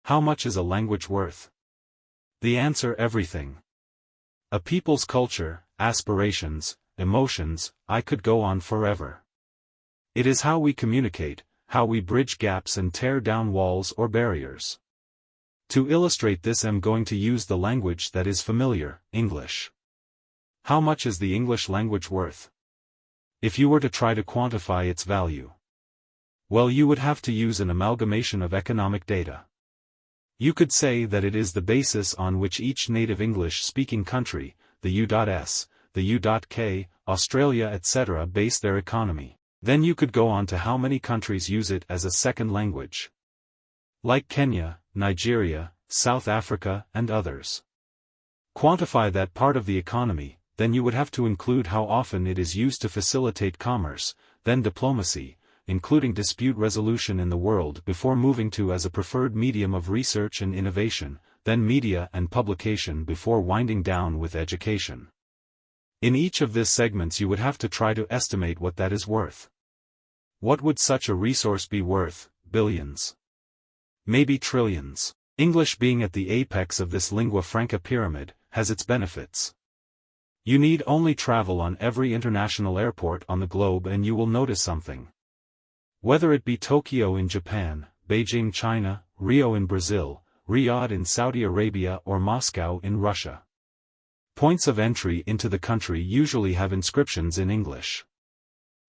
How much is a language worth? The answer: everything. A people's culture, aspirations, emotions, I could go on forever. It is how we communicate, how we bridge gaps and tear down walls or barriers. To illustrate this, I'm going to use the language that is familiar, English. How much is the English language worth? If you were to try to quantify its value, well, you would have to use an amalgamation of economic data. You could say that it is the basis on which each native English-speaking country, the U.S., the U.K., Australia etc. base their economy. Then you could go on to how many countries use it as a second language, like Kenya, Nigeria, South Africa and others. Quantify that part of the economy, then you would have to include how often it is used to facilitate commerce, then diplomacy, including dispute resolution in the world before moving to as a preferred medium of research and innovation, then media and publication before winding down with education. In each of these segments you would have to try to estimate what that is worth. What would such a resource be worth? Billions. Maybe trillions. English, being at the apex of this lingua franca pyramid, has its benefits. You need only travel on every international airport on the globe and you will notice something. Whether it be Tokyo in Japan, Beijing, China, Rio in Brazil, Riyadh in Saudi Arabia or Moscow in Russia. Points of entry into the country usually have inscriptions in English.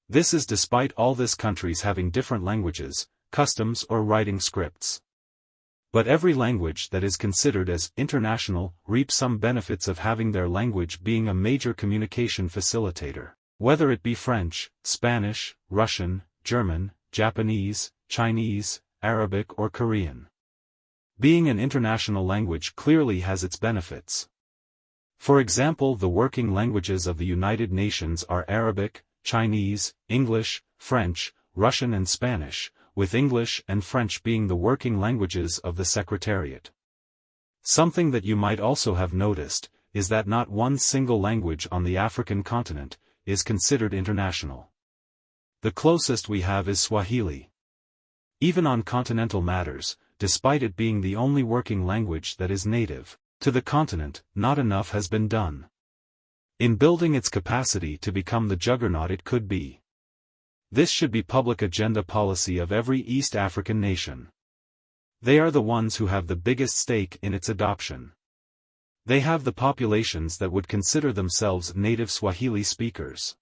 This is despite all these countries having different languages, customs or writing scripts. But every language that is considered as international reaps some benefits of having their language being a major communication facilitator. Whether it be French, Spanish, Russian, German, Japanese, Chinese, Arabic or Korean. Being an international language clearly has its benefits. For example, the working languages of the United Nations are Arabic, Chinese, English, French, Russian and Spanish, with English and French being the working languages of the Secretariat. Something that you might also have noticed, is that not one single language on the African continent is considered international. The closest we have is Swahili. Even on continental matters, despite it being the only working language that is native to the continent, not enough has been done in building its capacity to become the juggernaut it could be. This should be public agenda policy of every East African nation. They are the ones who have the biggest stake in its adoption. They have the populations that would consider themselves native Swahili speakers.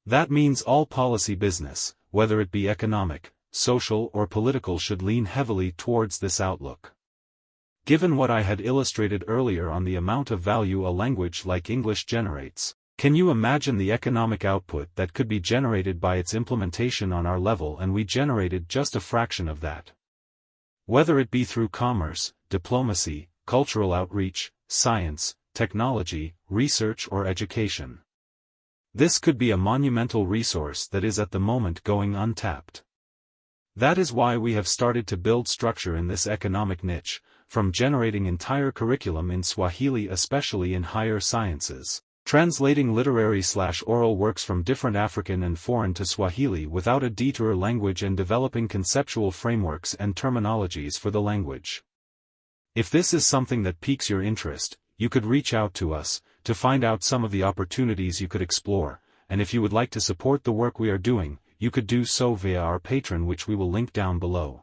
That means all policy business, whether it be economic, social or political, should lean heavily towards this outlook. Given what I had illustrated earlier on the amount of value a language like English generates, can you imagine the economic output that could be generated by its implementation on our level, and we generated just a fraction of that? Whether it be through commerce, diplomacy, cultural outreach, science, technology, research or education. This could be a monumental resource that is at the moment going untapped. That is why we have started to build structure in this economic niche, from generating entire curriculum in Swahili, especially in higher sciences, translating literary/oral works from different African and foreign to Swahili without a detour language, and developing conceptual frameworks and terminologies for the language. If this is something that piques your interest, you could reach out to us to find out some of the opportunities you could explore, and if you would like to support the work we are doing, you could do so via our Patreon, which we will link down below.